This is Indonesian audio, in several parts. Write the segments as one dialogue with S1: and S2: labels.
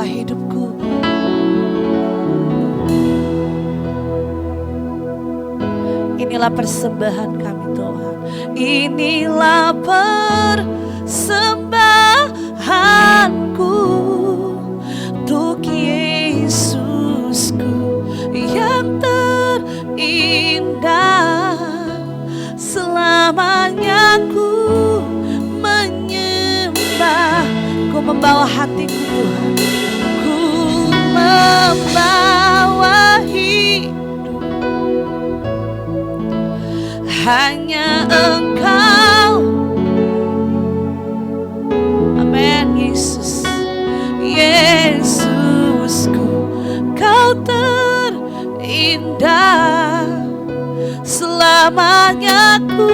S1: membawa hidupku. Inilah persembahan kami Tuhan. Inilah persembahanku untuk Yesusku yang terindah. Selamanya ku menyembah. Ku membawa hatiku Tuhan. Ku membawa hidup. Hanya Engkau. Amin Yesus. Yesusku, Kau terindah. Selamanya ku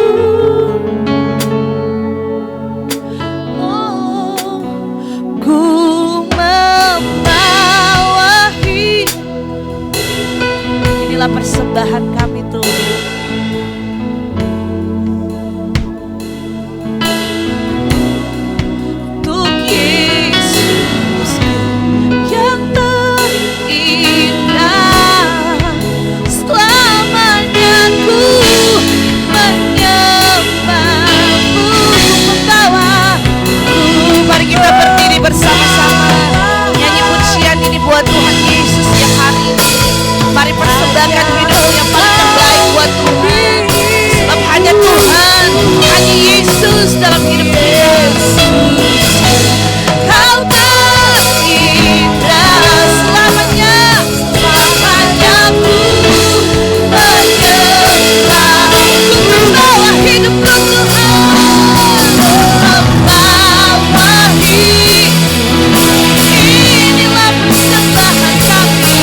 S1: membawa hidup. Inilah persembahan kami Tuhan. Untuk Yesus yang terindah. Selamanya ku menyembahmu, membawaku. Mari kita berdiri bersama-sama, nyanyi pujian ini buat Tuhan Yesus yang hari ini. Mari persembahkan hidup yang paling terbaik buat Tuhan. Sebab hanya Tuhan, hanya Yesus dalam hidup kita. Kau terindah selamanya, selamanya ku menyembahmu, membawa hidupku Tuhan, membawa hidup. Inilah persembahan kami.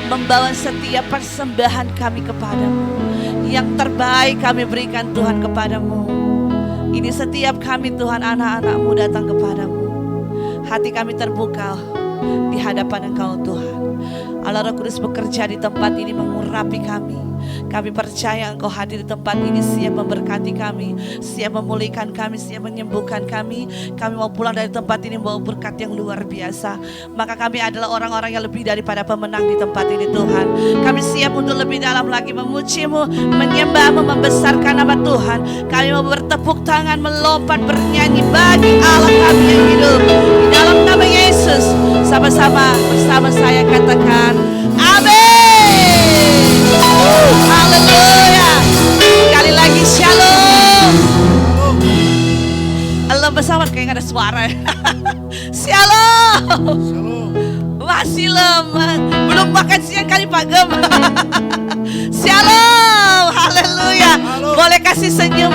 S1: Membawa setiap persembahan kami kepadamu. Yang terbaik kami berikan Tuhan kepadamu. Ini setiap kami Tuhan, anak-anakmu datang kepadamu. Hati kami terbuka di hadapan Engkau Tuhan. Allah Roh Kudus bekerja di tempat ini, mengurapi kami. Kami percaya Engkau hadir di tempat ini, siap memberkati kami, siap memulihkan kami, siap menyembuhkan kami. Kami mau pulang dari tempat ini membawa berkat yang luar biasa. Maka kami adalah orang-orang yang lebih daripada pemenang di tempat ini Tuhan. Kami siap untuk lebih dalam lagi memuji-Mu, menyembah-Mu, membesarkan nama Tuhan. Kami mau bertepuk tangan, melompat, bernyanyi bagi Allah kami yang hidup. Di dalam nama Yesus, sama-sama bersama saya katakan amin. Haleluya. Sekali lagi shalom. Allah bersama, kayak ada suara. Shalom. Masih lemah, belum makan siang kali Pak Gem. Shalom. Haleluya. Boleh kasih senyum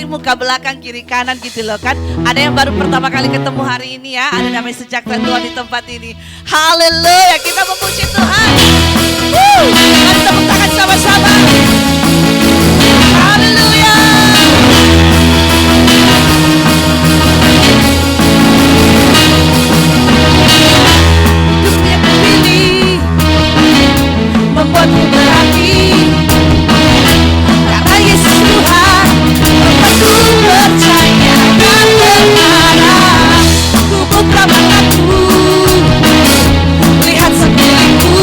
S1: muka belakang kiri kanan gitu loh kan. Ada yang baru pertama kali ketemu hari ini ya. Ada namanya sejahtera Tuhan di tempat ini. Haleluya. Kita memuji Tuhan. Mari tepuk tangan sama-sama. Haleluya. Hidup yang kupilih membuatku berarti. Karena Yesus Tuhan membuatku percaya dan berharap. Ku buka mataku, lihat sekelilingku.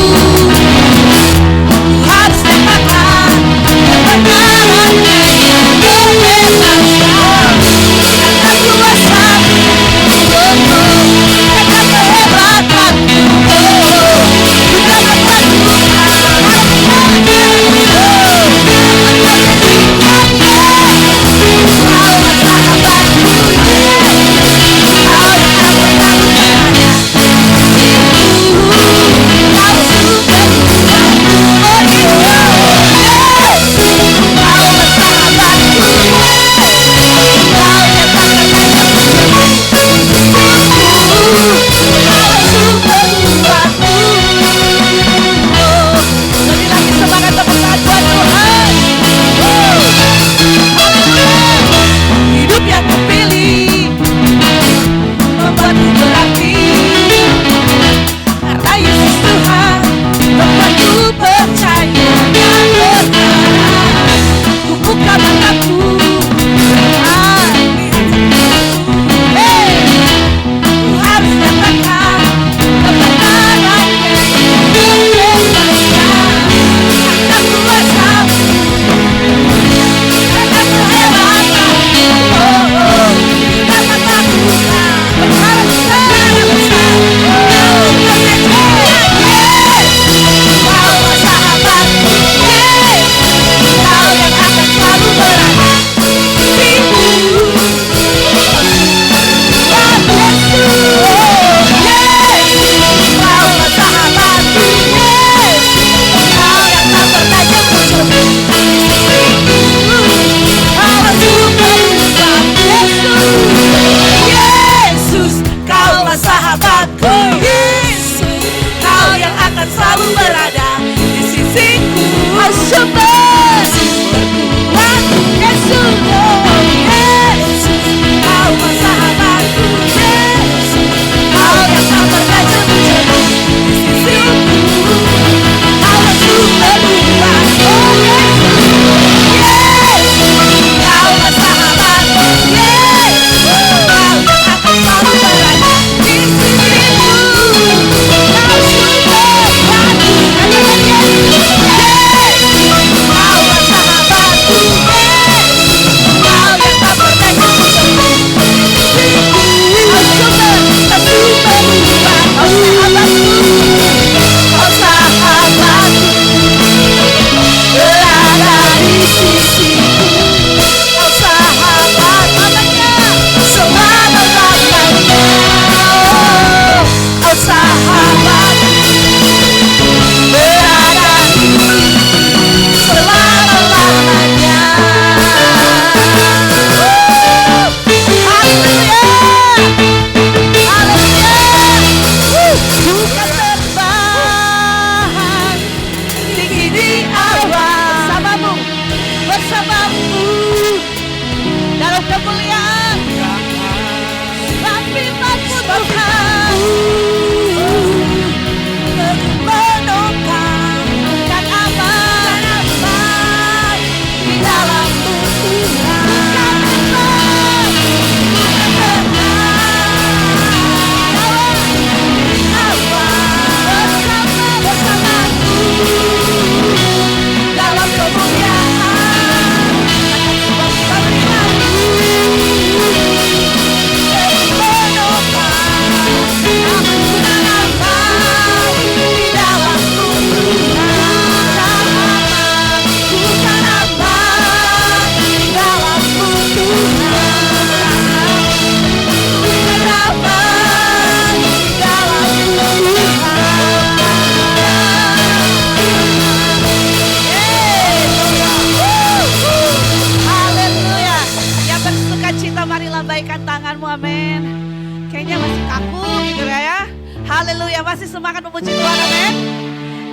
S1: puji Tuhan, amin.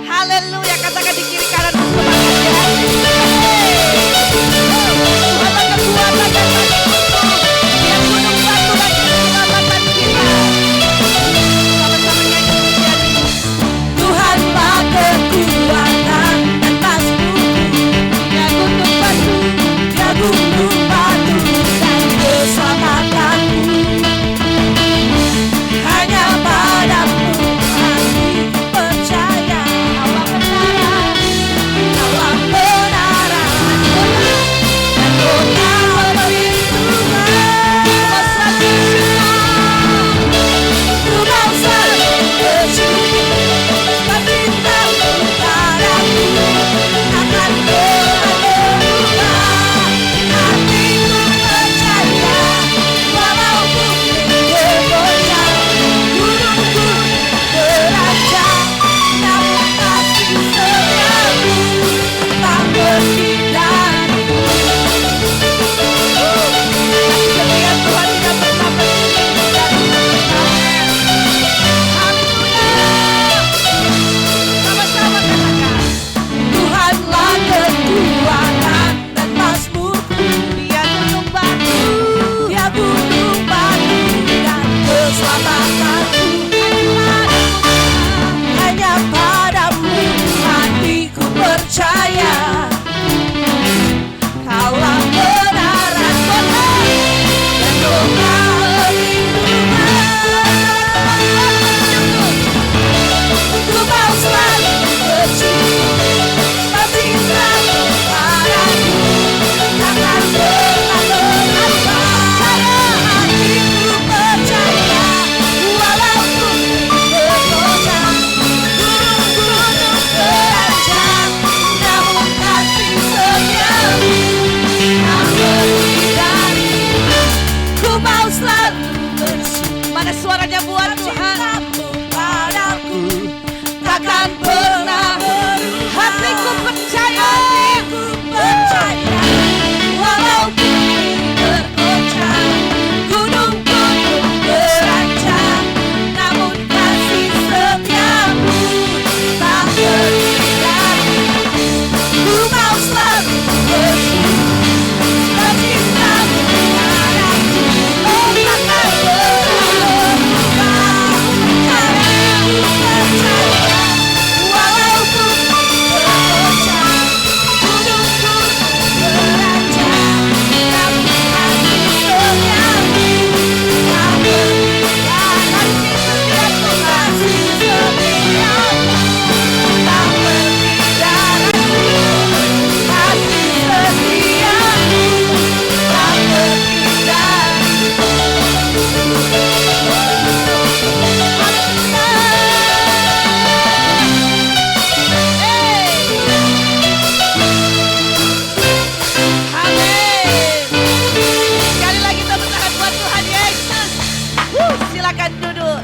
S1: Haleluya, katakan di kiri kanan semangat ya. Tuhan akan kuat, akan mampu. Dia gunung batu bagi keselamatan kita. Sama-sama nyanyi pujian ini. Tuhan pakai kekuatan dan tasmu. Dia gunung batu, dia gunung batu dan keselamatanku. Hanya padamu hatiku percaya. Allah benar, Allah benar, dan kota perlindungan. Ku mau selalu bersyukur, memintamu padaku akan berubah. Hatiku percaya, walaupun bergoncang gunung-gunung beranjak, namun kasih setiamu tak pergi dariku. Kasih setia Tuhan tidak pernah pergi dari kita. Haleluya. Sama-sama katakan, Tuhanlah kekuatan dan mazmurku. Dia gunung batu, dia gunung batu dan keselamatanku. Hanya padamu hatiku percaya. Kaulah kebenaran kota dan kota perlindungan. Ku mau selalu bersyukur, memintamu padaku akan pernah berubah. Hatiku percaya, walaupun bergoncang gunung-gunung beranjak, namun kasih setiamu tak pergi dariku. Ku mau selalu bersyukur. Mana suaranya buat Tuhan? Padaku takkan pernah berubah. Hatiku percaya, walaupun bergoncang gunung-gunung beranjak, namun kasih setiamu tak pergi dariku. Ku mau selalu bersyukur, memintamu padaku takkan pernah berubah. Hatiku percaya, walaupun bergoncang gunung-gunung beranjak, namun kasih setiamu tak pergi dariku. Kasih setiamu tak pergi dariku. Kasih setiamu tak pergi dariku. Amin. Sekali lagi tepuk tangan buat Tuhan Yesus. Silakan duduk.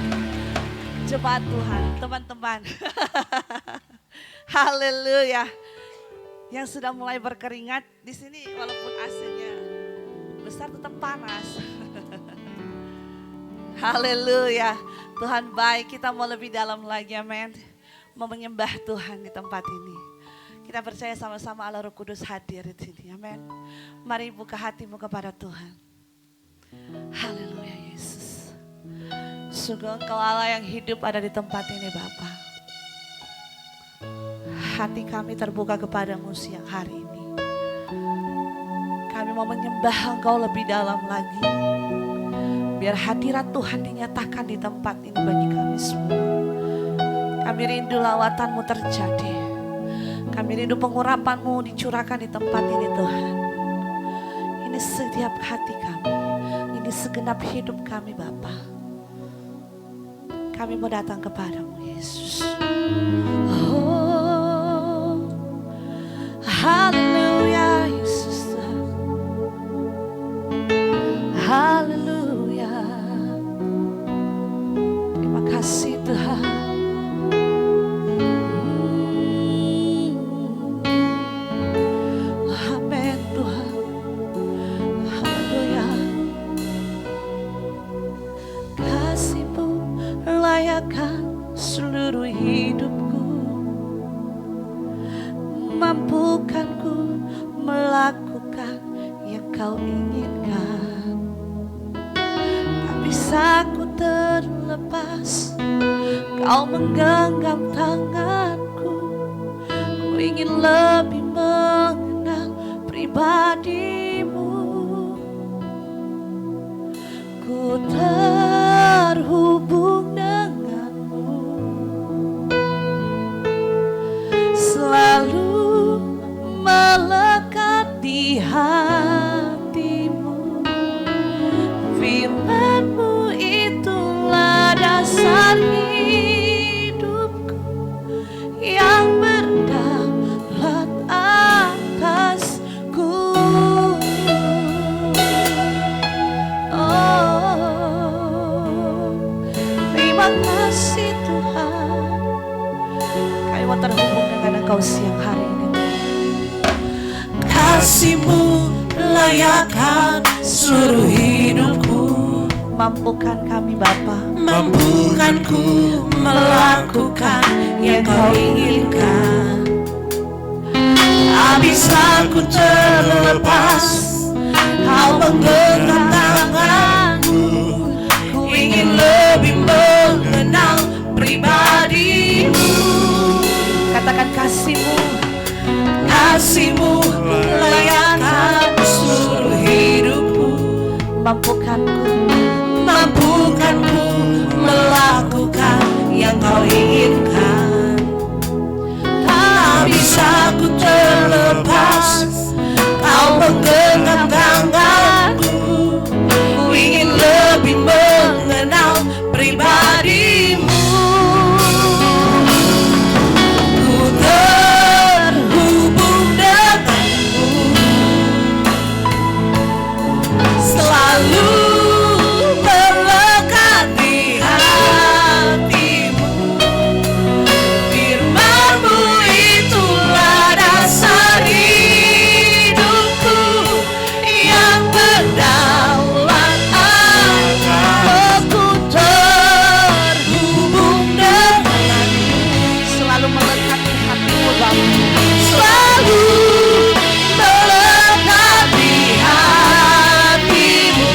S1: Jemaat Tuhan, teman-teman. Haleluya. Yang sudah mulai berkeringat di sini, walaupun AC-nya besar tetap panas. Haleluya. Tuhan baik, kita mau lebih dalam lagi, amin. Mau menyembah Tuhan di tempat ini. Kita percaya sama-sama Allah Roh Kudus hadir di sini, amin. Mari buka hatimu kepada Tuhan. Haleluya Yesus. Sungguh Engkau Allah yang hidup ada di tempat ini Bapa. Hati kami terbuka kepadamu siang hari ini. Kami mau menyembah Engkau lebih dalam lagi. Biar hadirat Tuhan dinyatakan di tempat ini bagi kami semua. Kami rindu lawatan-Mu terjadi. Kami rindu pengurapan-Mu dicurahkan di tempat ini Tuhan. Ini setiap hati kami. Ini segenap hidup kami Bapa. Kami mau datang kepadamu Yesus. Oh, haleluya Yesus Tuhan. Haleluya. Terima kasih Tuhan. Amin Tuhan. Haleluya. Kasih-Mu layakkan seluruh menggenggam tanganku. Ku ingin lebih mengenal pribadimu. Ku terhubung denganmu, selalu melekat di hatimu. Firman-Mu itulah dasar hidupku yang berdaulat atasku. Oh, terima kasih Tuhan. Kami mau terhubung dengan Engkau siang hari ini.
S2: Kasih-Mu layakkan seluruh hidupku.
S1: Mampukan kami Bapa,
S2: Mampukanku melakukan yang Kau inginkan. Tak bisa ku terlepas, Kau menggenggam tanganku. Ku ingin lebih mengenal pribadimu.
S1: katakan kasih-Mu.
S2: Kasih-Mu layakkan seluruh hidupku. Mampukanku melakukan yang Kau inginkan. Tak bisa ku terlepas, Kau menggenggam tanganku. Ku ingin lebih mengenal pribadimu. Ku terhubung denganmu, selalu melekat di hatimu. Firman-Mu itulah dasar hidupku yang berdaulat atasku. Terhubung denganmu,
S1: Selalu melekat di hatimu Bapa.
S2: selalu melekat di hatimu.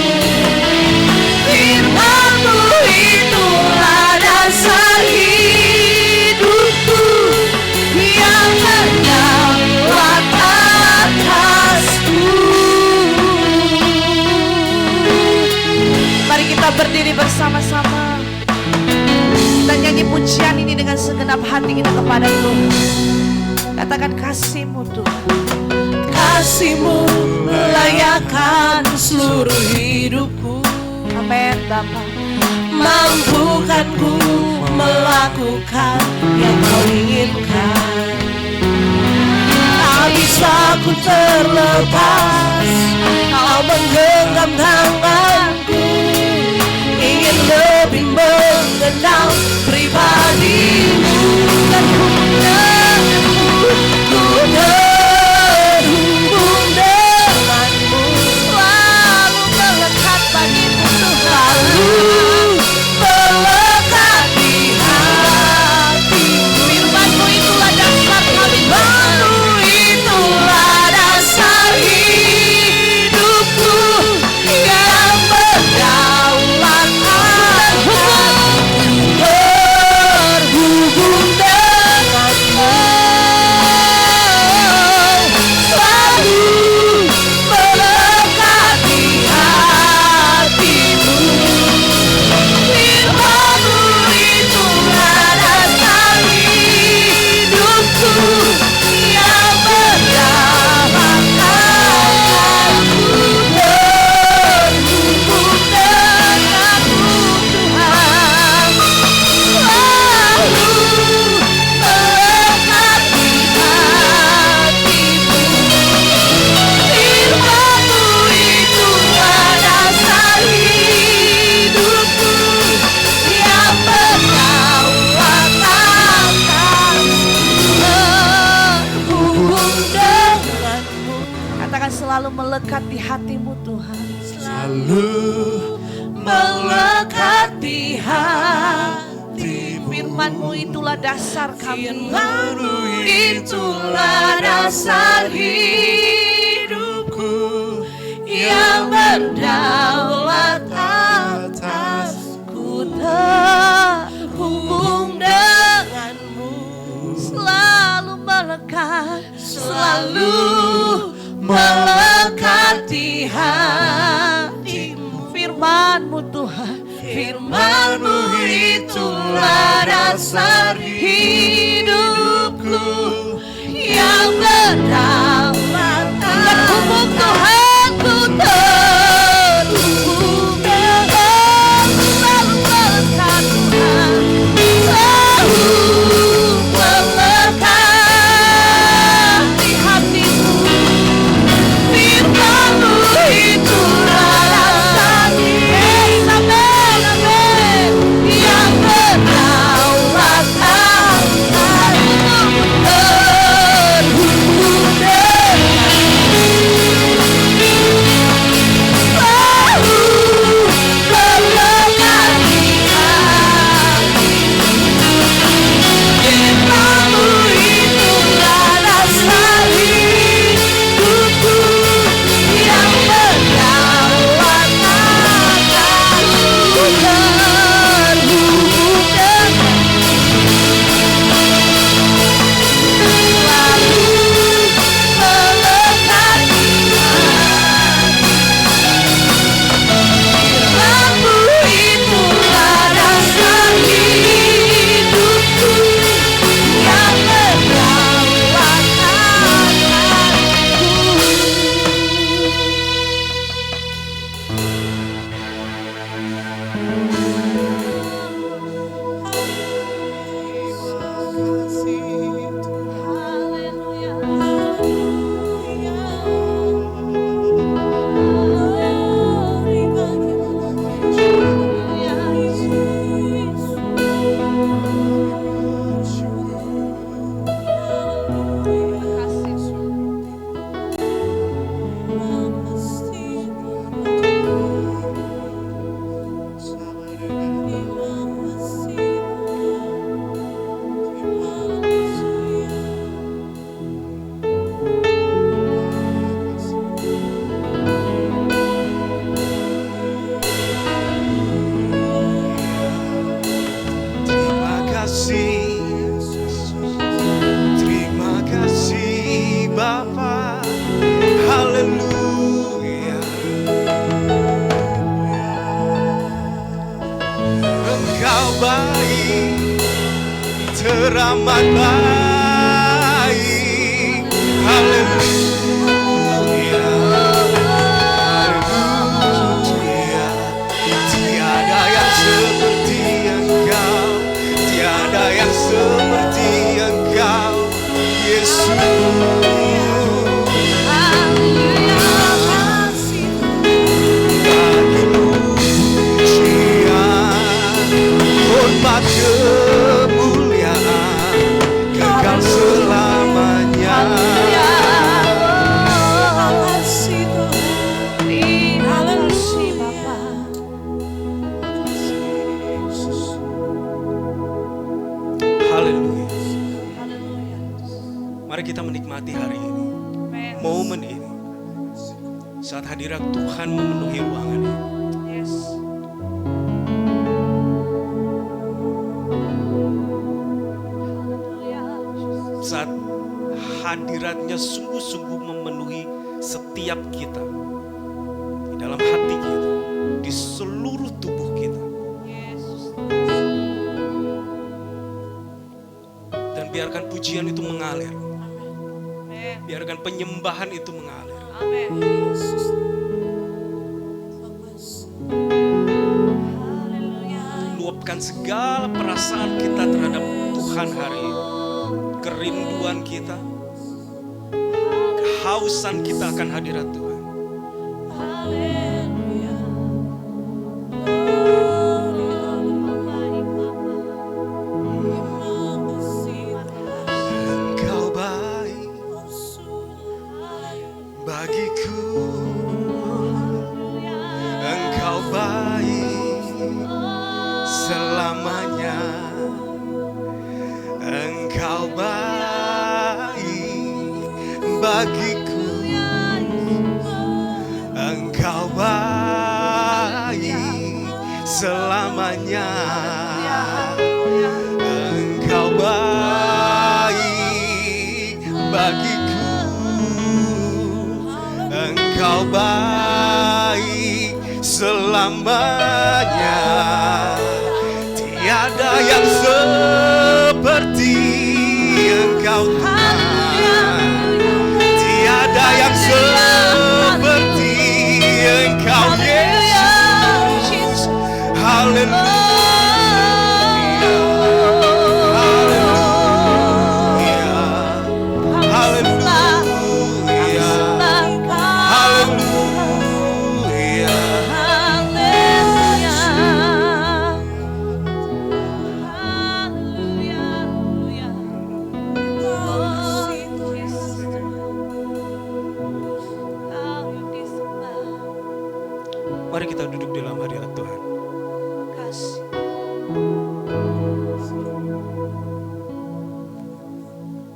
S2: Firman-Mu itulah dasar hidupku yang berdaulat atasku.
S1: Mari kita berdiri bersama-sama. Kita nyanyi pujian ini dengan segenap hati kita kepada Tuhan. Katakan kasih-Mu Tuhan.
S2: Kasih-Mu layakkan seluruh hidupku.
S1: Amin Bapa.
S2: Mampukanku melakukan yang Kau inginkan. Tak bisa ku terlepas, Kau menggenggam tanganku. Ingin lebih mengenal pribadimu. Dan ku terhubung denganmu,
S1: Selalu melekat bagimu Tuhan.
S2: selalu melekat di hatimu.
S1: Firman-Mu itulah dasar kami Tuhan.
S2: Firman-Mu itulah dasar hidupku yang berdaulat atasku. Terhubung denganmu, selalu melekat di hatimu. Firman-Mu itulah dasar hidupku yang berdaulat atasku. Terhubung denganmu Tuhan, selalu melekat di hatimu. Firman-Mu itulah dasar hidupku yang berdaulat atasku. Terhubung denganmu,
S1: Katakan selalu melekat di hatimu Tuhan.
S2: selalu melekat di hatimu.
S1: Firman-Mu itulah dasar kami.
S2: Firman-Mu itulah dasar hidupku yang berdaulat atasku. Terhubung
S1: denganmu selalu melekat, selalu melekat di hatimu. Firman-Mu Tuhan, Firman-Mu itulah dasar hidupku yang berdaulat. Terhubung Tuhan, ku terhubung dengan selalu melekat Tuhan, selalu melekat di hatimu. Firman-Mu itulah dasar hidupku yang berdaulat.
S2: teramat baik. Haleluya, haleluya. Tiada yang seperti Engkau, tiada yang seperti Engkau, Yesus. Hormat kemuliaan kekal selamanya. Haleluya. Mari kita menikmati hari ini, momen ini, saat hadirat Tuhan memenuhi ruangan ini. Saat hadiratnya sungguh-sungguh memenuhi setiap kita, di dalam hati kita, di seluruh tubuh kita. Dan biarkan pujian itu mengalir, biarkan penyembahan itu mengalir. Luapkan segala perasaan kita terhadap Tuhan hari ini. Kerinduan kita, kehausan kita akan hadirat Tuhan. Engkau baik bagiku, Engkau baik selamanya. Engkau baik bagiku, Engkau baik selamanya. baik selamanya. Tiada yang seperti Engkau Tuhan, tiada yang seperti Engkau Yesus. Haleluya. Mari kita duduk dalam hadirat Tuhan.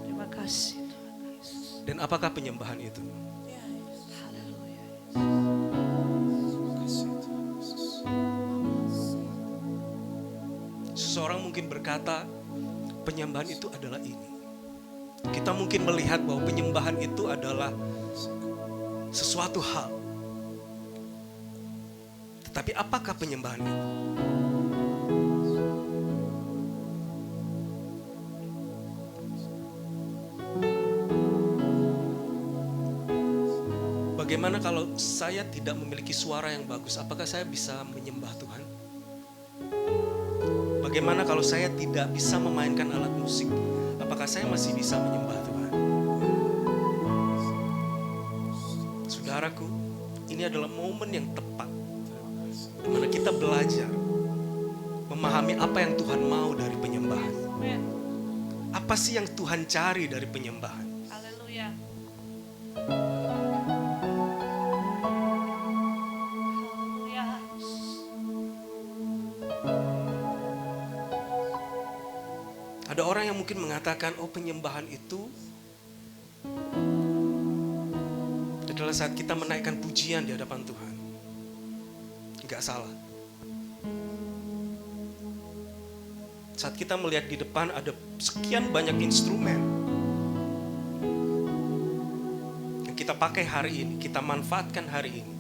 S1: Terima kasih Tuhan Yesus.
S2: Dan apakah penyembahan itu?
S1: Haleluya.
S2: Seseorang mungkin berkata, penyembahan itu adalah ini. Kita mungkin melihat bahwa penyembahan itu adalah sesuatu hal. Tetapi apakah penyembahan itu? Bagaimana kalau saya tidak memiliki suara yang bagus? Apakah saya bisa menyembah Tuhan? Bagaimana kalau saya tidak bisa memainkan alat musik? Apakah saya masih bisa menyembah Tuhan? Saudaraku, ini adalah momen yang tepat di mana kita belajar memahami apa yang Tuhan mau dari penyembahan. Apa sih yang Tuhan cari dari penyembahan?
S1: Haleluya.
S2: Ada orang yang mungkin mengatakan, oh penyembahan itu adalah saat kita menaikkan pujian di hadapan Tuhan. Enggak salah. Saat kita melihat di depan ada sekian banyak instrumen yang kita pakai hari ini, kita manfaatkan hari ini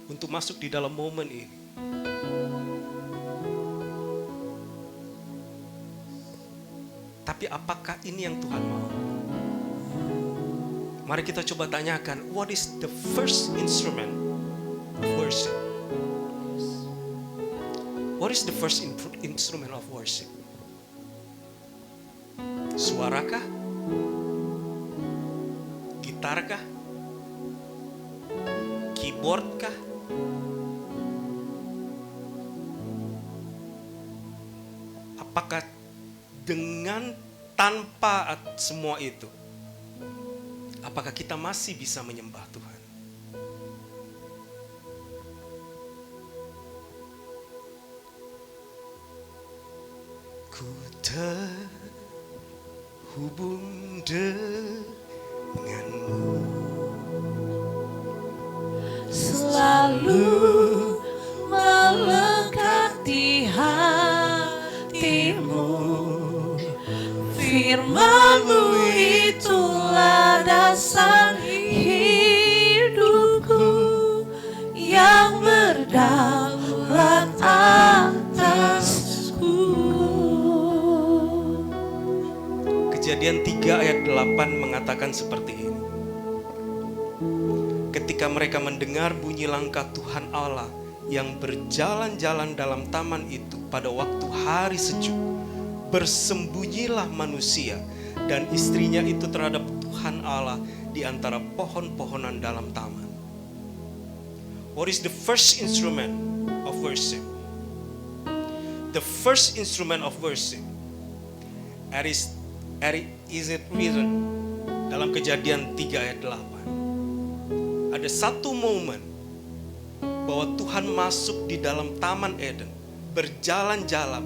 S2: untuk masuk di dalam momen ini. Tapi apakah ini yang Tuhan mau? Mari kita coba tanyakan, what is the first instrument of worship? What is the first instrument of worship? Suarakah? Gitarkah? Keyboardkah? Apakah dengan tanpa semua itu, apakah kita masih bisa menyembah Tuhan? Ku terhubung denganmu,
S1: selalu melekat di hatimu. Firman-Mu itulah dasar hidupku yang berdaulat atasku.
S2: Kejadian 3 ayat 8 mengatakan seperti ini. Ketika mereka mendengar bunyi langkah Tuhan Allah yang berjalan-jalan dalam taman itu pada waktu hari sejuk, bersembunyilah manusia dan istrinya itu terhadap Tuhan Allah di antara pohon-pohonan dalam taman. What is the first instrument of worship? The first instrument of worship is it written dalam Kejadian 3 ayat 8. Ada satu momen bahwa Tuhan masuk di dalam Taman Eden, berjalan-jalan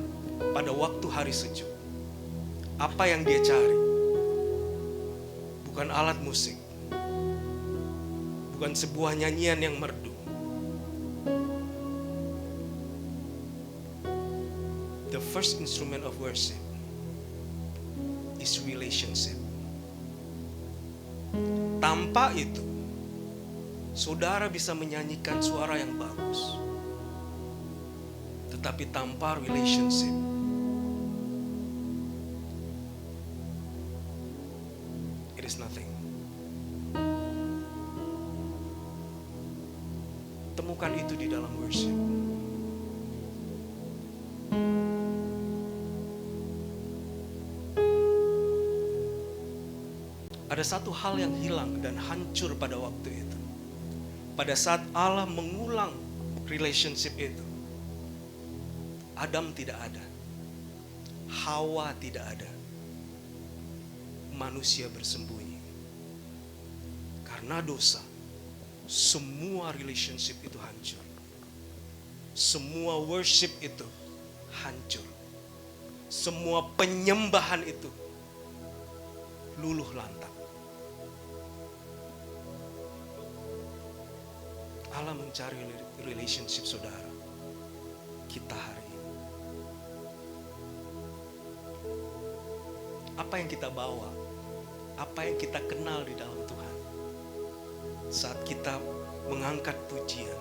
S2: pada waktu hari sejuk. Apa yang dia cari? Bukan alat musik, bukan sebuah nyanyian yang merdu. The first instrument of worship is relationship. Tanpa itu, Saudara bisa menyanyikan suara yang bagus, tetapi tanpa relationship, it is nothing. Temukan itu di dalam worship. Ada satu hal yang hilang dan hancur pada waktu itu. Pada saat Allah mengulang relationship itu, Adam tidak ada, Hawa tidak ada, manusia bersembunyi. Karena dosa, semua relationship itu hancur. Semua worship itu hancur. Semua penyembahan itu luluh lantak. Allah mencari relationship saudara, kita hari ini. Apa yang kita bawa, apa yang kita kenal di dalam Tuhan. Saat kita mengangkat pujian,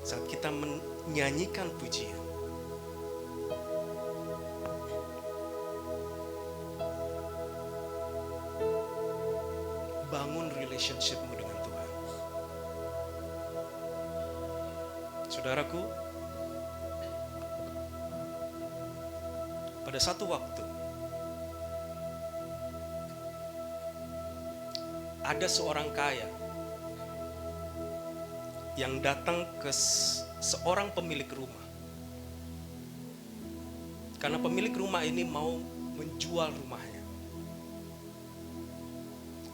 S2: saat kita menyanyikan pujian, bangun relationship-mu dengan Tuhan. Saudaraku, pada satu waktu ada seorang kaya yang datang ke seorang pemilik rumah. Karena pemilik rumah ini mau menjual rumahnya.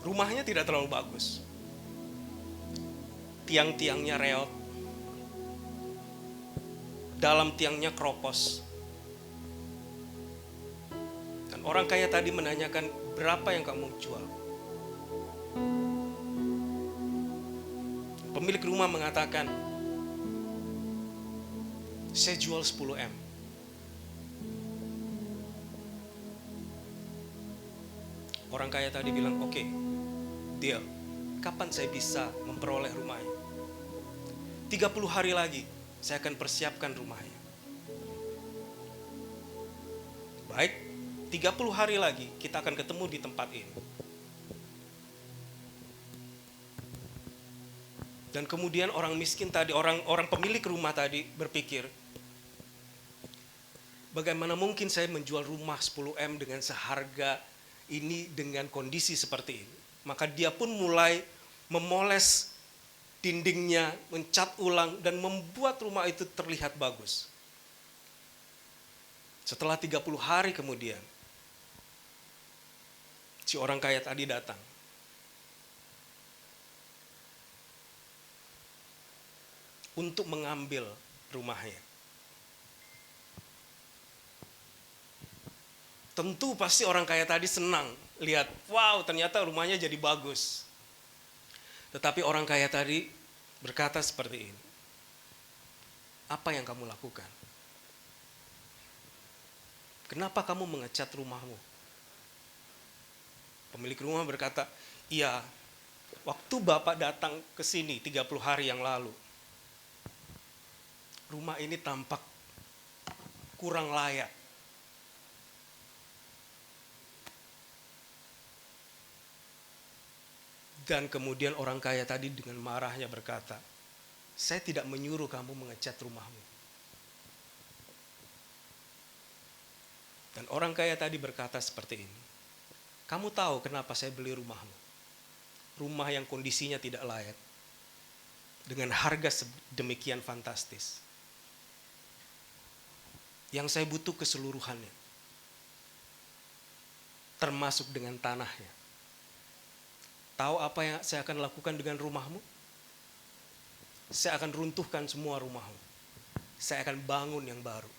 S2: Rumahnya tidak terlalu bagus. Tiang-tiangnya reot. Dalam tiangnya keropos. Dan orang kaya tadi menanyakan, berapa yang kamu jual? Pemilik rumah mengatakan, saya jual 10 M. Orang kaya tadi bilang, oke, deal. Kapan saya bisa memperoleh rumahnya? 30 hari lagi, saya akan persiapkan rumahnya. Baik, 30 hari lagi kita akan ketemu di tempat ini. Dan kemudian orang miskin tadi, orang pemilik rumah tadi berpikir, bagaimana mungkin saya menjual rumah 10 M dengan seharga ini dengan kondisi seperti ini. Maka dia pun mulai memoles dindingnya, mencat ulang dan membuat rumah itu terlihat bagus. Setelah 30 hari kemudian, si orang kaya tadi datang. Untuk mengambil rumahnya. Tentu pasti orang kaya tadi senang lihat, wow ternyata rumahnya jadi bagus. Tetapi orang kaya tadi berkata seperti ini, apa yang kamu lakukan? Kenapa kamu mengecat rumahmu? Pemilik rumah berkata, iya, waktu Bapak datang ke sini 30 hari yang lalu, rumah ini tampak kurang layak. Dan kemudian orang kaya tadi dengan marahnya berkata, saya tidak menyuruh kamu mengecat rumahmu. Dan orang kaya tadi berkata seperti ini, kamu tahu kenapa saya beli rumahmu? Rumah yang kondisinya tidak layak, dengan harga demikian fantastis. Yang saya butuh keseluruhannya, termasuk dengan tanahnya. Tahu apa yang saya akan lakukan dengan rumahmu? Saya akan runtuhkan semua rumahmu. Saya akan bangun yang baru.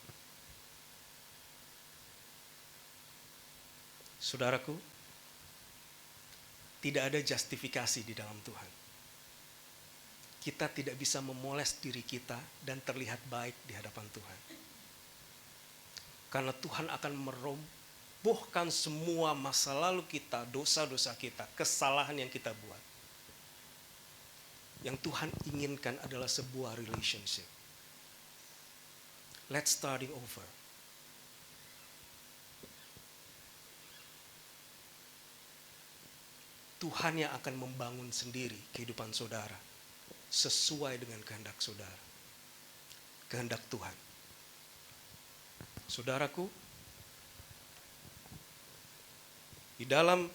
S2: Saudaraku, tidak ada justifikasi di dalam Tuhan. Kita tidak bisa memoles diri kita dan terlihat baik di hadapan Tuhan. Karena Tuhan akan merobohkan semua masa lalu kita, dosa-dosa kita, kesalahan yang kita buat. Yang Tuhan inginkan adalah sebuah relationship. Let's starting over. Tuhan yang akan membangun sendiri kehidupan saudara sesuai dengan kehendak saudara. Kehendak Tuhan. Saudaraku, di dalam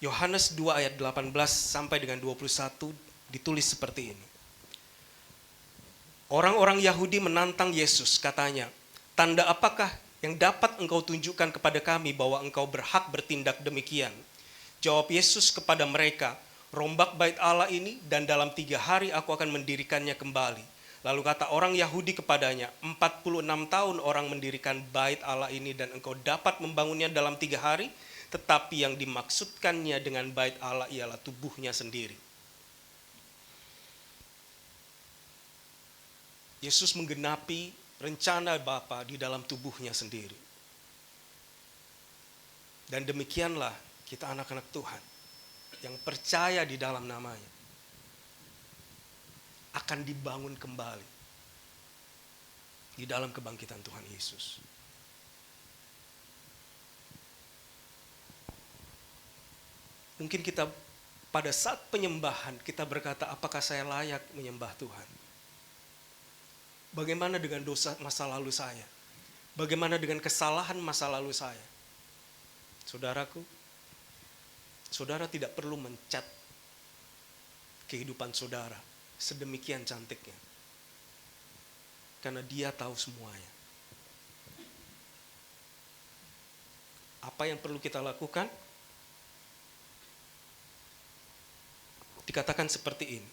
S2: Yohanes 2 ayat 18 sampai dengan 21 ditulis seperti ini. Orang-orang Yahudi menantang Yesus, katanya, "Tanda apakah yang dapat engkau tunjukkan kepada kami bahwa engkau berhak bertindak demikian?" Jawab Yesus kepada mereka, "Rombak bait Allah ini dan dalam 3 hari aku akan mendirikannya kembali." Lalu kata orang Yahudi kepadanya, 46 tahun orang mendirikan bait Allah ini dan engkau dapat membangunnya dalam 3 hari? Tetapi yang dimaksudkannya dengan bait Allah ialah tubuhnya sendiri. Yesus menggenapi rencana Bapa di dalam tubuhnya sendiri. Dan demikianlah kita anak-anak Tuhan yang percaya di dalam namanya akan dibangun kembali di dalam kebangkitan Tuhan Yesus. Mungkin kita pada saat penyembahan kita berkata, apakah saya layak menyembah Tuhan? Bagaimana dengan dosa masa lalu saya? Bagaimana dengan kesalahan masa lalu saya? Saudaraku, saudara tidak perlu mencat kehidupan saudara sedemikian cantiknya. Karena Dia tahu semuanya. Apa yang perlu kita lakukan? Dikatakan seperti ini.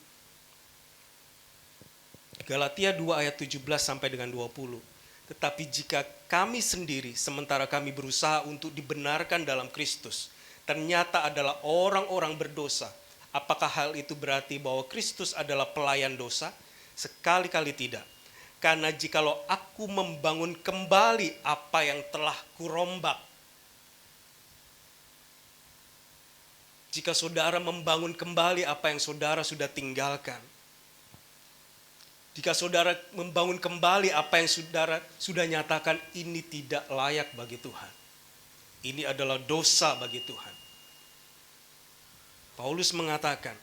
S2: Galatia 2 ayat 17 sampai dengan 20. Tetapi jika kami sendiri sementara kami berusaha untuk dibenarkan dalam Kristus, ternyata adalah orang-orang berdosa, apakah hal itu berarti bahwa Kristus adalah pelayan dosa? Sekali-kali tidak. Karena jikalau aku membangun kembali apa yang telah kurombak, jika saudara membangun kembali apa yang saudara sudah tinggalkan, jika saudara membangun kembali apa yang saudara sudah nyatakan ini tidak layak bagi Tuhan, ini adalah dosa bagi Tuhan. Paulus mengatakan,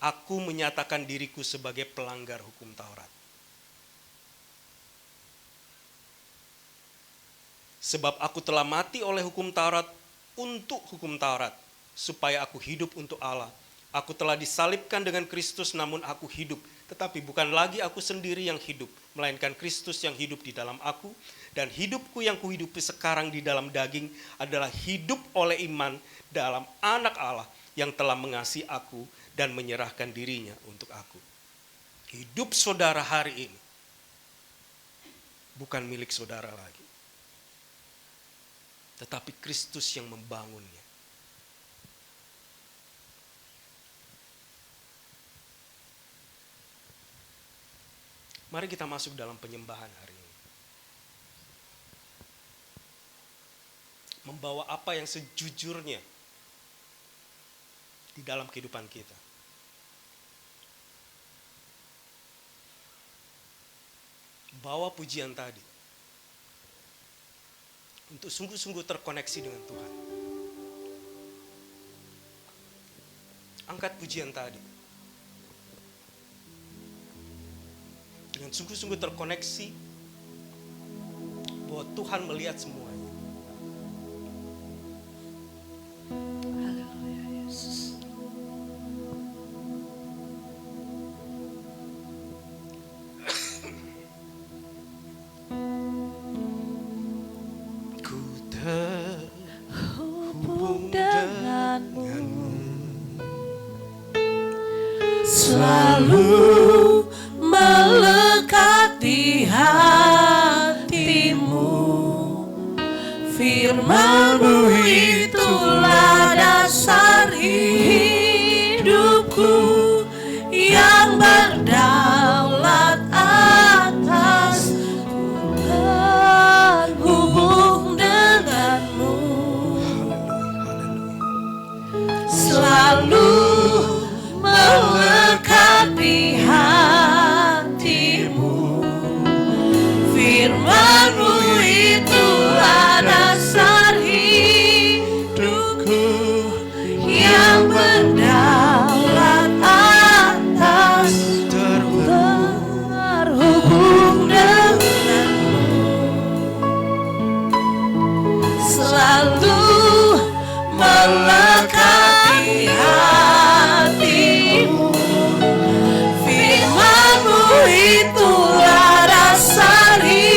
S2: aku menyatakan diriku sebagai pelanggar hukum Taurat. Sebab aku telah mati oleh hukum Taurat untuk hukum Taurat, supaya aku hidup untuk Allah. Aku telah disalibkan dengan Kristus, namun aku hidup. Tetapi bukan lagi aku sendiri yang hidup, melainkan Kristus yang hidup di dalam aku. Dan hidupku yang kuhidupi sekarang di dalam daging adalah hidup oleh iman dalam anak Allah yang telah mengasihi aku dan menyerahkan dirinya untuk aku. Hidup saudara hari ini bukan milik saudara lagi, tetapi Kristus yang membangunnya. Mari kita masuk dalam penyembahan hari ini. Membawa apa yang sejujurnya di dalam kehidupan kita. Bawa pujian tadi untuk sungguh-sungguh terkoneksi dengan Tuhan. Angkat pujian tadi dengan sungguh-sungguh terkoneksi bahwa Tuhan melihat semuanya.
S1: Haleluya Yesus.
S2: Ku terhubung
S1: denganmu,
S3: selalu melekat di hatimu. Firman-Mu itulah dasar hidupku yang berdaulat atasku. Terhubung denganmu, Firman-Mu itulah dasar hidupku yang berdaulat atas, terhubung denganmu, selalu melekat di hatimu. Firman-Mu itulah dasar hidupku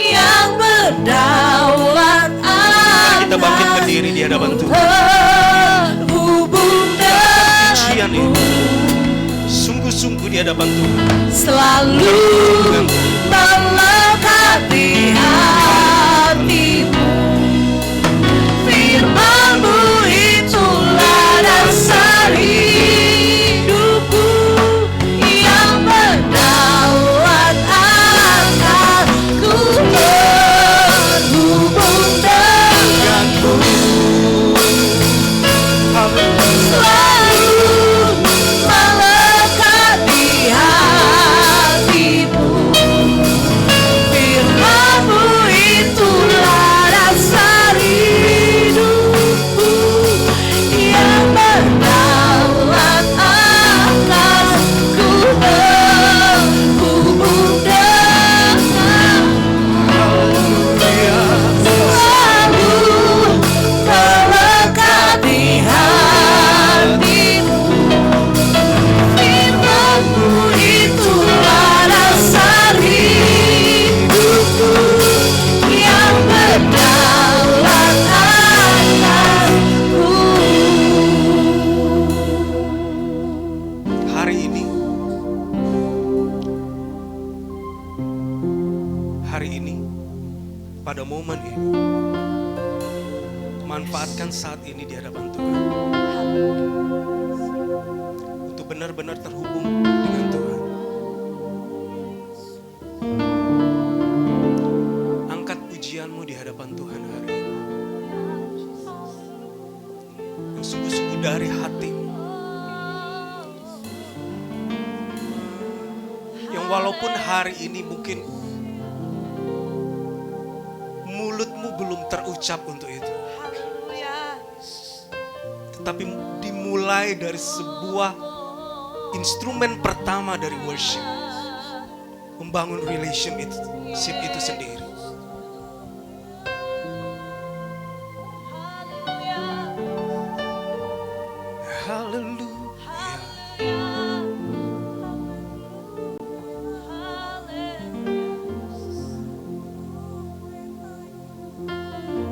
S3: yang berdaulat atas.
S2: Kita bangkit berdiri di hadapan Tuhan.
S3: Terhubung
S2: Pujian
S3: denganmu,
S2: ini sungguh-sungguh di hadapan Tuhan.
S3: selalu melekat di hatimu. Firman-Mu itulah dasar hidupku yang berdaulat atas, ku terhubung denganmu, selalu melekat di hatimu. Firman-Mu itulah dasar hidupku yang berdaulat atas, ku terhubung denganmu, selalu melekat di hatimu. Firman-Mu itulah dasar hidupku yang berdaulat atasku.
S2: Hari ini, pada momen ini, manfaatkan saat ini di hadapan Tuhan untuk benar-benar terhubung dengan Tuhan. Angkat pujianmu di hadapan Tuhan hari ini, yang sungguh-sungguh dari hatimu, yang walaupun hari ini mungkin mulutmu belum terucap untuk itu, tetapi dimulai dari sebuah instrumen pertama dari worship, membangun relationship itu sendiri. Haleluya.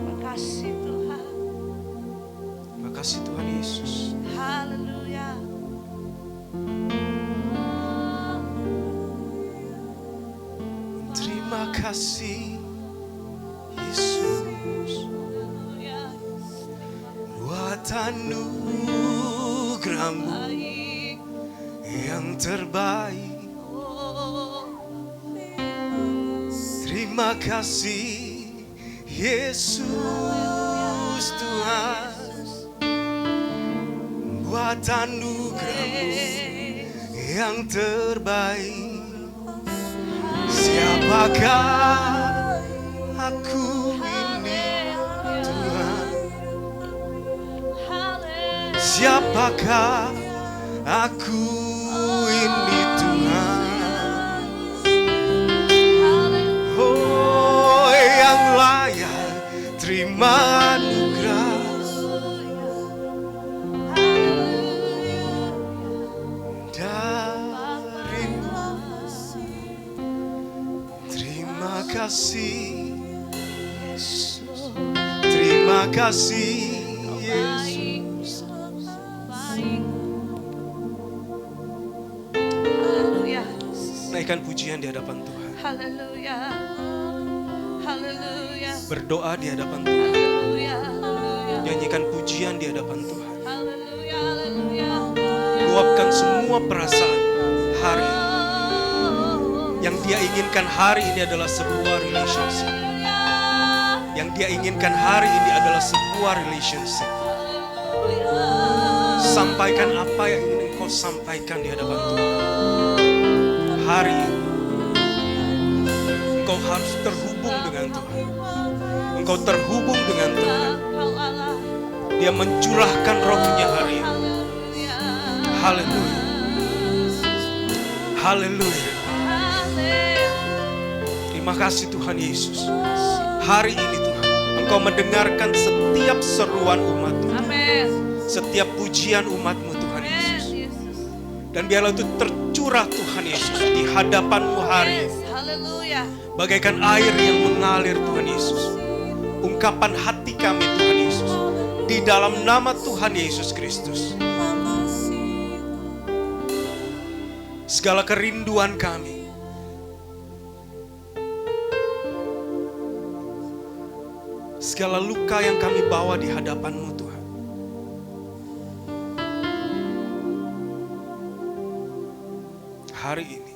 S3: Makasih Tuhan.
S2: Makasih Tuhan Yesus.
S3: Haleluya.
S2: Terima kasih Yesus buat anugerah-Mu yang terbaik. Terima kasih Yesus Tuhan buat anugerah-Mu yang terbaik. Siapakah aku ini Tuhan? Siapakah aku ini Tuhan? Oh, yang layak terima anugerah darimu. Terima kasih Yesus. Terima kasih Yesus.
S3: Haleluya.
S2: Naikkan pujian di hadapan Tuhan.
S3: Haleluya. Haleluya.
S2: Berdoa di hadapan Tuhan.
S3: Haleluya. Haleluya.
S2: Nyanyikan pujian di hadapan Tuhan.
S3: Haleluya. Haleluya.
S2: Luapkan semua perasaan hari ini. Yang dia inginkan hari ini adalah sebuah relationship. Yang dia inginkan hari ini adalah sebuah relationship. Sampaikan apa yang ingin engkau sampaikan di hadapan Tuhan hari ini. Engkau harus terhubung dengan Tuhan. Engkau terhubung dengan Tuhan.
S3: Engkau Allah.
S2: Dia mencurahkan rohnya hari ini.
S3: Haleluya.
S2: Haleluya. Haleluya.
S3: Haleluya.
S2: Terima kasih Tuhan Yesus. Hari ini Tuhan, Engkau mendengarkan setiap seruan umat-Mu,
S3: Amin.
S2: setiap pujian umat-Mu Tuhan
S3: Amin,
S2: Yesus.
S3: Yesus.
S2: Dan biarlah itu tercurah Tuhan Yesus di hadapan-Mu hari
S3: Yes,
S2: ini.
S3: haleluya.
S2: Bagaikan air yang mengalir Tuhan Yesus. Ungkapan hati kami Tuhan Yesus. Di dalam nama Tuhan Yesus Kristus. Segala kerinduan kami, segala luka yang kami bawa di hadapan-Mu Tuhan, hari ini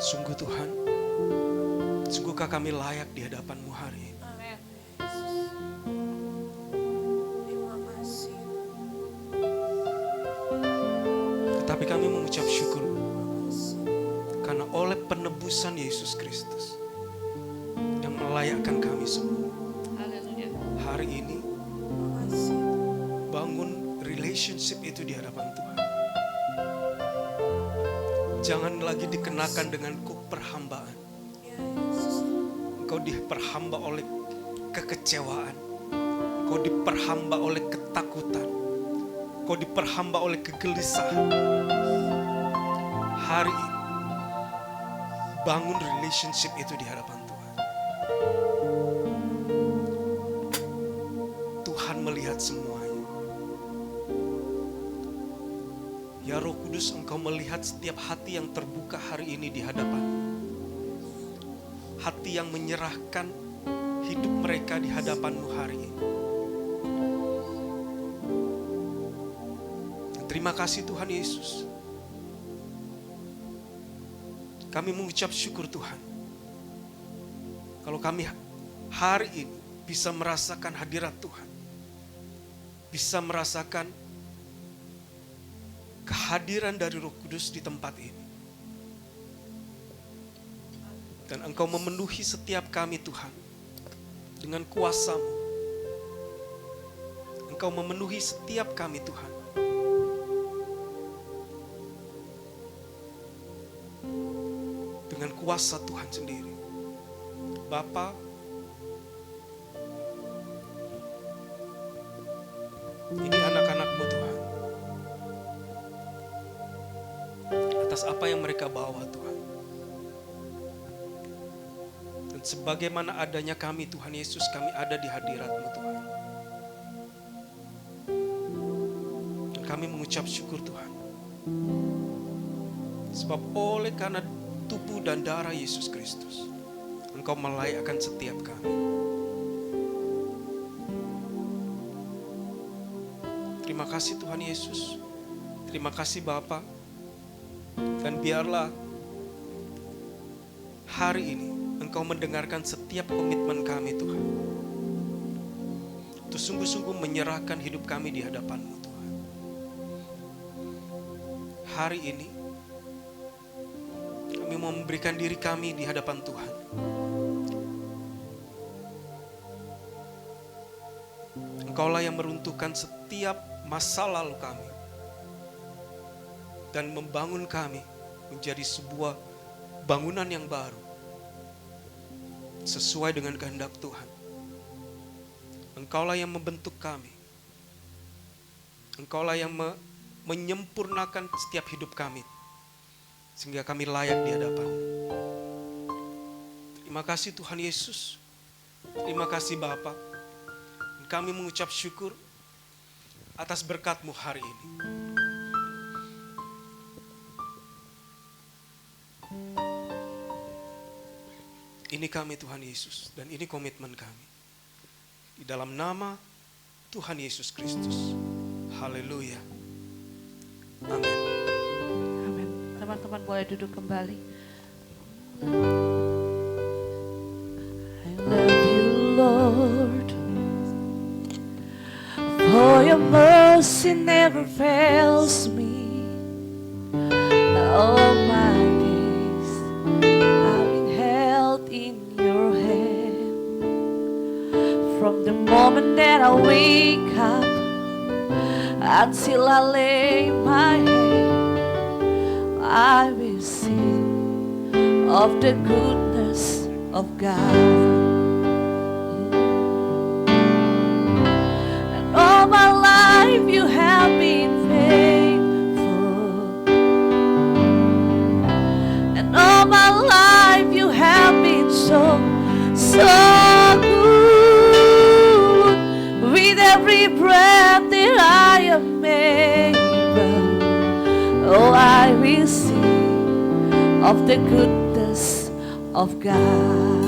S2: sungguh Tuhan, sungguhkah kami layak di hadapan-Mu hari ini?
S3: Amin.
S4: Terima kasih.
S2: Tetapi kami mengucap syukur karena oleh penebusan Yesus Kristus yang melayakkan kami semua.
S3: Haleluya.
S2: Hari ini
S4: Terima kasih.
S2: bangun relationship itu di hadapan Tuhan. Jangan lagi dikenakan dengan perhambaan.
S4: Ya Yesus.
S2: Engkau diperhamba oleh kekecewaan. Engkau diperhamba oleh ketakutan. Engkau diperhamba oleh kegelisahan. Hari ini bangun relationship itu di hadapan Tuhan. Tuhan melihat semuanya. Ya Roh Kudus, Engkau melihat setiap hati yang terbuka hari ini di hadapan. Hati yang menyerahkan hidup mereka di hadapan-Mu hari ini. Terima kasih Tuhan Yesus. Kami mengucap syukur Tuhan. Kalau kami hari ini bisa merasakan hadirat Tuhan. Bisa merasakan kehadiran dari Roh Kudus di tempat ini. Dan Engkau memenuhi setiap kami Tuhan dengan kuasa-Mu. Engkau memenuhi setiap kami Tuhan dengan kuasa Tuhan sendiri. Bapa, ini anak-anak-Mu Tuhan. Atas apa yang mereka bawa Tuhan. Dan sebagaimana adanya kami Tuhan Yesus, kami ada di hadirat-Mu Tuhan. Dan kami mengucap syukur Tuhan. Sebab oleh karena tubuh dan darah Yesus Kristus, Engkau melayakkan setiap kami. Terima kasih Tuhan Yesus. Terima kasih Bapa. Dan biarlah hari ini Engkau mendengarkan setiap komitmen kami Tuhan. Untuk sungguh-sungguh menyerahkan hidup kami di hadapan-Mu Tuhan. Hari ini kami mau memberikan diri kami di hadapan Tuhan. Engkaulah yang meruntuhkan setiap masa lalu kami. Dan membangun kami menjadi sebuah bangunan yang baru. Sesuai dengan kehendak Tuhan. Engkaulah yang membentuk kami. Engkaulah yang menyempurnakan setiap hidup kami. Sehingga kami layak di hadapan-Mu. Terima kasih Tuhan Yesus. Terima kasih Bapa. Kami mengucap syukur atas berkat-Mu hari ini. Ini kami Tuhan Yesus dan ini komitmen kami. Di dalam nama Tuhan Yesus Kristus. Haleluya. Amin.
S3: Amin. Teman-teman boleh duduk kembali.
S4: I love you, Lord, for your mercy never fails me.
S3: wake up until I lay my head, I will sing of the goodness of God. And all my life you have been faithful, and all my life you have been so good. With every breath that I am able, oh, I will sing of the goodness of God.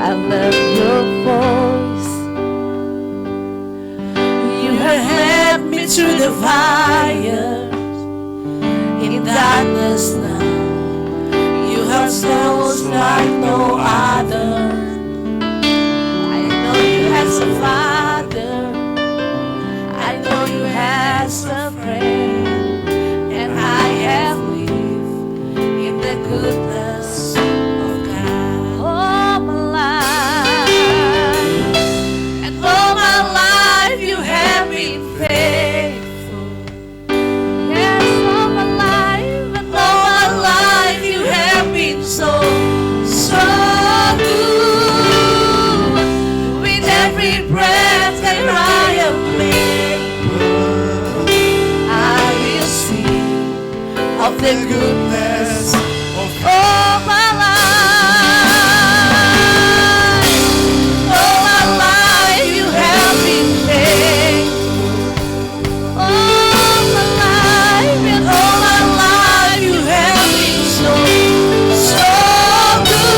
S3: I love your voice. You have led me through the fire in darkness now. You have souls like no other. I know you as a father, I know you as a friend, and I have lived in the goodness of God all my life. And all my life you have been faithful. Yes, all my life, and all my life you have been so good. With every breath that I am able, I will sing of the goodness of my life. All my life you have been faithful. All my life, and all my life you have been so good.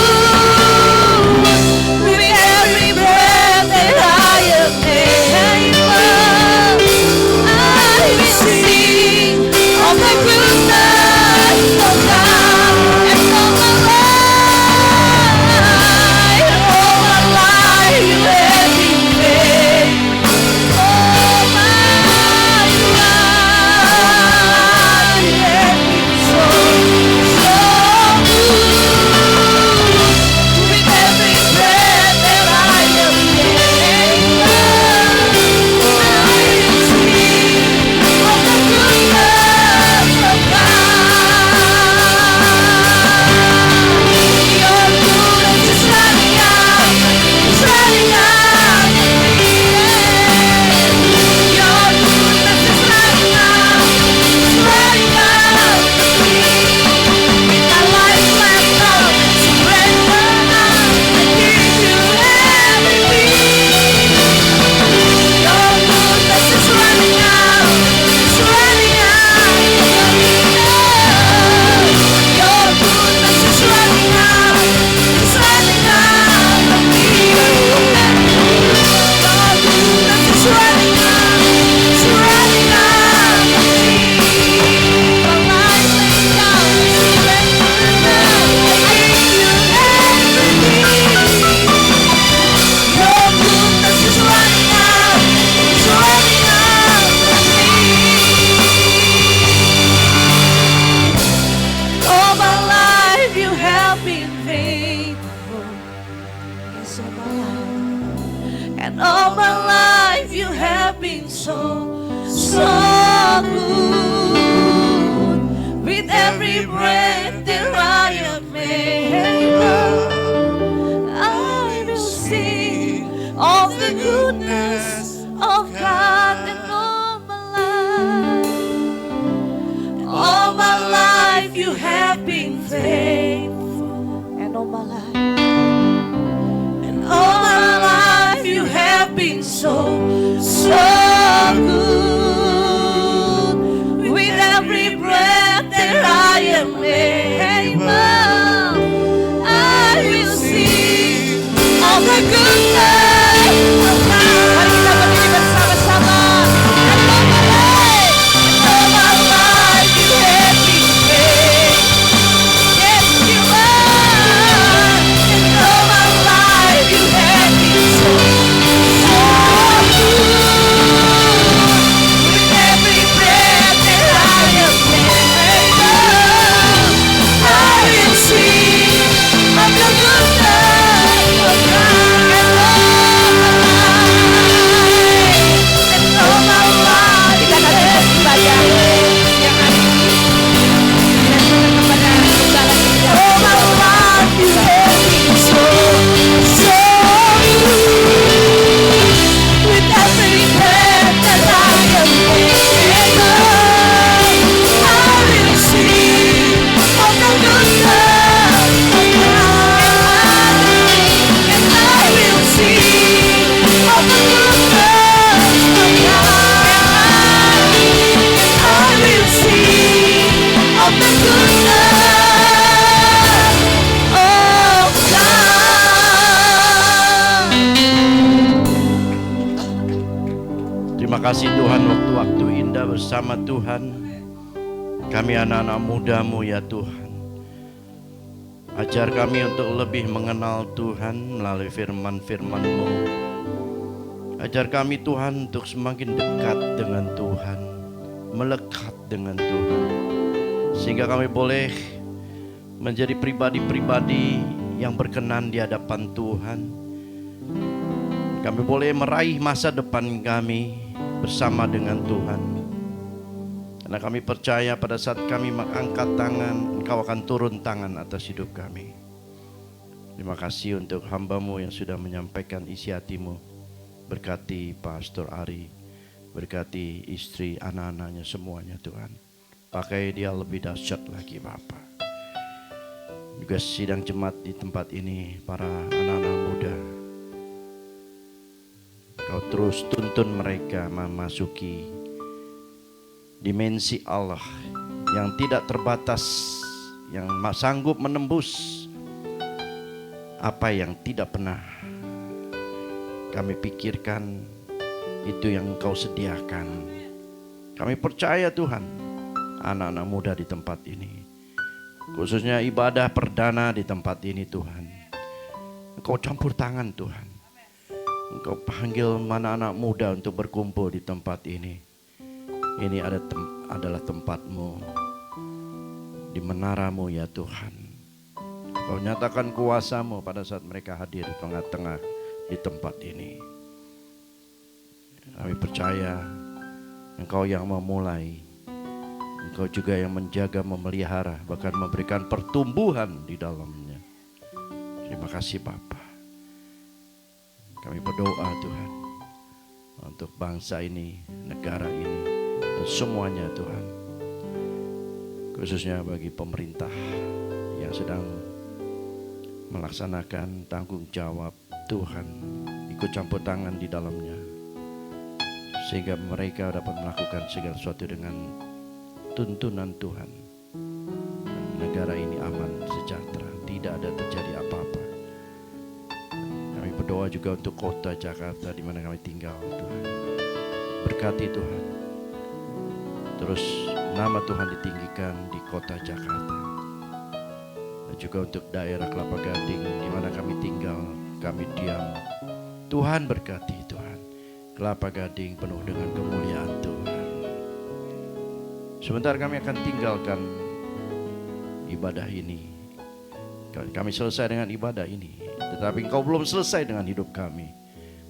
S3: With every breath that I am able, I will sing of the goodness of God. And all my life you have been faithful. All my life you have been so good. With every breath that I am able, I will sing of the goodness of God. Your goodness is running out, it's running out of me. Your goodness is running out, it's running out of me. With my life left out, surrender now, I give you everything. Your goodness is running out, it's running out of me. Your goodness is running out, it's running out of me. Your goodness is running out, it's running out of me. My life laid down, surrender now, I give you everything. Your goodness is running out, it's running out of me. All my life you have been faithful. Yes, all my life. And all my life you have been so good. With every breath that I am able, I will sing of the goodness of God. And all my life you have been faithful. And all my life, and all my life you have been so good. With every breath that I am able, I will sing of the goodness of God. Mari kita berdiri bersama-sama. And all my life you have been faithful. Yes, you are. And all my life you have been so good.
S5: kasih Tuhan, waktu-waktu indah bersama Tuhan. Kami anak-anak muda-Mu ya Tuhan. Ajar kami untuk lebih mengenal Tuhan melalui firman-Firman-Mu. Ajar kami Tuhan untuk semakin dekat dengan Tuhan, melekat dengan Tuhan, sehingga kami boleh menjadi pribadi-pribadi yang berkenan di hadapan Tuhan. Kami boleh meraih masa depan kami bersama dengan Tuhan. Karena kami percaya pada saat kami mengangkat tangan, Engkau akan turun tangan atas hidup kami. Terima kasih untuk hamba-Mu yang sudah menyampaikan isi hati-Mu. Berkati Pastor Ari, berkati istri, anak-anaknya semuanya Tuhan. Pakai dia lebih dahsyat lagi Bapa. Juga sidang jemaat di tempat ini, para anak-anak muda. Kau terus tuntun mereka memasuki dimensi Allah yang tidak terbatas, yang sanggup menembus apa yang tidak pernah kami pikirkan, itu yang Engkau sediakan. Kami percaya Tuhan, anak-anak muda di tempat ini, khususnya ibadah perdana di tempat ini Tuhan, Engkau campur tangan Tuhan. Engkau panggil anak-anak muda untuk berkumpul di tempat ini. Ini adalah tempat-Mu, di menara-Mu ya Tuhan. Kau nyatakan kuasa-Mu pada saat mereka hadir di tengah-tengah di tempat ini. Kami percaya Engkau yang memulai, Engkau juga yang menjaga, memelihara, bahkan memberikan pertumbuhan di dalamnya. Terima kasih Bapa. Kami berdoa Tuhan untuk bangsa ini, negara ini, dan semuanya Tuhan, khususnya bagi pemerintah yang sedang melaksanakan tanggung jawab Tuhan, ikut campur tangan di dalamnya, sehingga mereka dapat melakukan segala sesuatu dengan tuntunan Tuhan. Negara ini aman, sejahtera, tidak ada terjadi apa-apa. Kami berdoa juga untuk kota Jakarta di mana kami tinggal Tuhan. Berkati Tuhan. Terus nama Tuhan ditinggikan di kota Jakarta. Dan juga untuk daerah Kelapa Gading di mana kami tinggal, kami diam. Tuhan berkati Tuhan. Kelapa Gading penuh dengan kemuliaan Tuhan. Sebentar kami akan tinggalkan ibadah ini. Kami selesai dengan ibadah ini, tetapi Engkau belum selesai dengan hidup kami.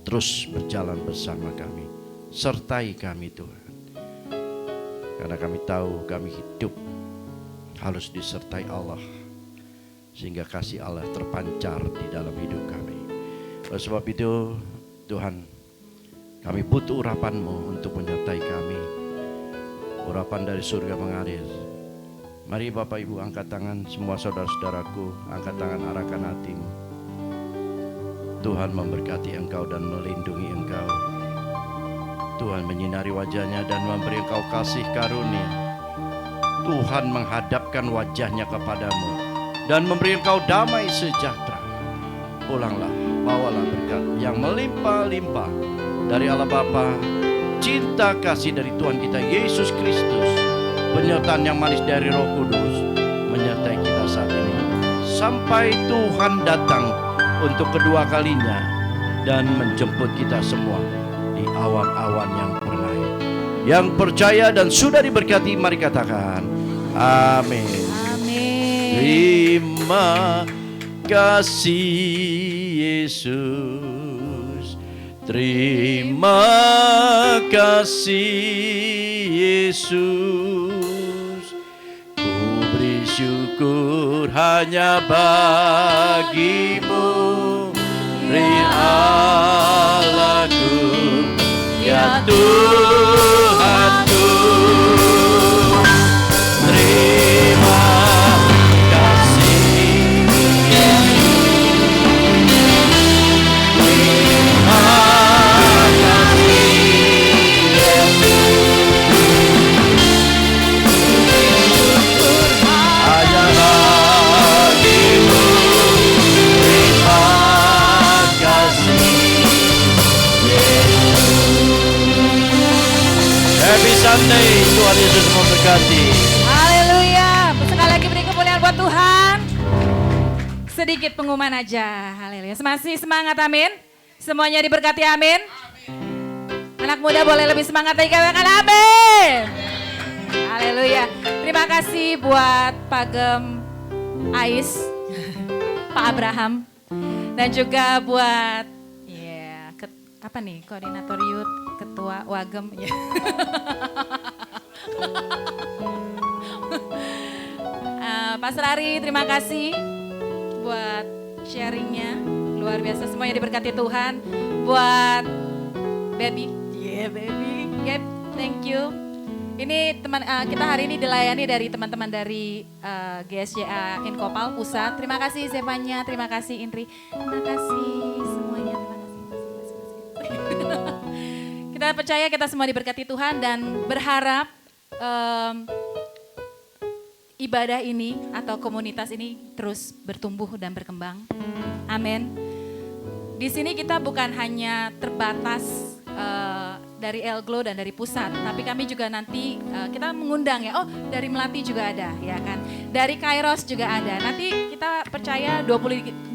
S5: Terus berjalan bersama kami. Sertai kami Tuhan. Karena kami tahu kami hidup harus disertai Allah, sehingga kasih Allah terpancar di dalam hidup kami. Oleh sebab itu Tuhan, kami butuh urapan-Mu untuk menyertai kami. Urapan dari surga mengalir. Mari Bapak Ibu angkat tangan, semua saudara-saudaraku, angkat tangan, arahkan hatimu. Tuhan memberkati engkau dan melindungi engkau. Tuhan menyinari wajahnya dan memberi engkau kasih karunia. Tuhan menghadapkan wajahnya kepadamu dan memberi engkau damai sejahtera. Pulanglah, bawalah berkat yang melimpah-limpah dari Allah Bapa, cinta kasih dari Tuhan kita Yesus Kristus, penyertaan yang manis dari Roh Kudus menyertai kita saat ini sampai Tuhan datang untuk kedua kalinya dan menjemput kita semua di awan-awan yang permai. Yang percaya dan sudah diberkati, mari katakan amin.
S3: Amin.
S5: Terima kasih Yesus. Terima kasih Yesus. Ku beri syukur hanya bagimu, Allahku, ya Tuhanku. Terima kasih Yesus. Terima kasih Yesus. Hanya bagimu. Terima kasih Yesus. Sunday. Tuhan Yesus memberkati.
S3: Haleluya. Sekali lagi beri kemuliaan buat Tuhan. Sedikit pengumuman aja. Haleluya. Masih semangat, amin. Semuanya diberkati, amin. Anak muda boleh lebih semangat lagi, katakan amin. Haleluya. Terima kasih buat Pak Gem Ais, Pak Abraham, dan juga buat apa nih, koordinator youth, ketua Wagem. Pastor Ari, terima kasih buat sharingnya, luar biasa, semuanya diberkati Tuhan. Buat baby, baby, thank you. Ini teman kita hari ini dilayani dari teman-teman dari GSJA Inkopal Pusat. Terima kasih Zevanya, terima kasih Indri, terima kasih semuanya, terima kasih. Kita percaya kita semua diberkati Tuhan dan berharap ibadah ini atau komunitas ini terus bertumbuh dan berkembang. Amin. Di sini kita bukan hanya terbatas dari Elglo dan dari pusat, tapi kami juga nanti kita mengundang ya. Oh, dari Melati juga ada, ya kan? Dari Kairos juga ada. Nanti kita percaya 23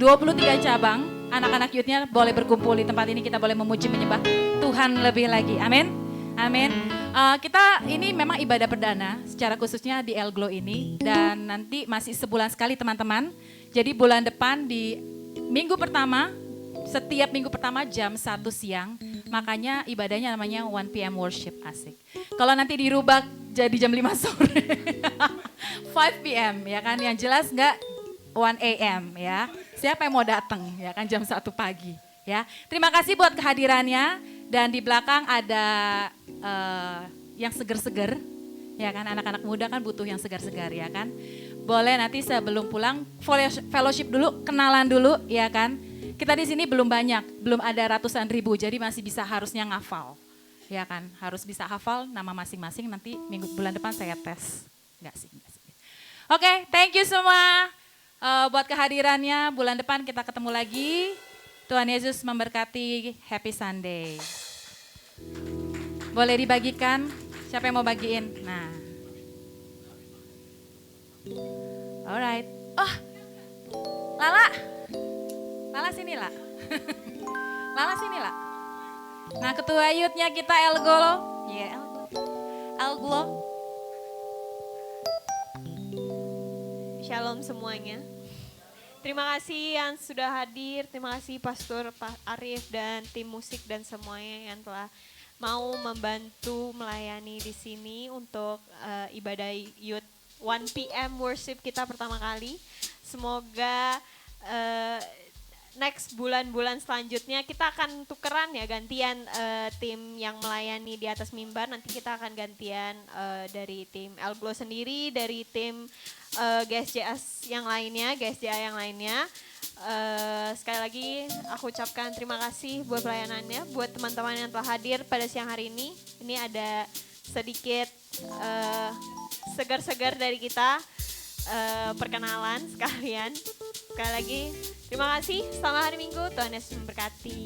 S3: cabang anak-anak youth-nya boleh berkumpul di tempat ini, kita boleh memuji menyembah Tuhan lebih lagi. Amin. Amin. Kita ini memang ibadah perdana secara khususnya di Elglo ini dan nanti masih sebulan sekali teman-teman. Jadi bulan depan di minggu pertama, setiap minggu pertama jam 1 siang, makanya ibadahnya namanya 1 PM worship, asik. Kalau nanti dirubah jadi jam 5 sore, 5 PM ya kan, yang jelas enggak 1 AM ya. Siapa yang mau datang ya kan jam 1 pagi ya. Terima kasih buat kehadirannya dan di belakang ada yang seger-seger ya kan, anak-anak muda kan butuh yang segar-segar ya kan. Boleh nanti sebelum pulang fellowship dulu, kenalan dulu ya kan. Kita di sini belum banyak, belum ada ratusan ribu, jadi masih bisa harusnya ngafal. Ya kan, harus bisa hafal nama masing-masing, nanti bulan depan saya tes. Enggak sih. Oke, thank you semua buat kehadirannya. Bulan depan kita ketemu lagi. Tuhan Yesus memberkati, happy Sunday. Boleh dibagikan, siapa yang mau bagiin? Nah. Alright. Oh, Lala sini lah. Lala sini lah. Nah, ketua youth-nya kita Elglo. Ya, Elglo.
S6: Shalom semuanya. Terima kasih yang sudah hadir. Terima kasih Pastor Pak Arif dan tim musik dan semuanya yang telah mau membantu melayani di sini untuk ibadah youth 1 PM worship kita pertama kali. Semoga next bulan-bulan selanjutnya kita akan tukeran ya, gantian tim yang melayani di atas mimbar. Nanti kita akan gantian dari tim Elglo sendiri, dari tim GSJA yang lainnya. Sekali lagi aku ucapkan terima kasih buat pelayanannya, buat teman-teman yang telah hadir pada siang hari ini. Ini ada sedikit segar-segar dari kita, perkenalan sekalian. Sekali lagi terima kasih, selamat hari Minggu, Tuhan Yesus memberkati.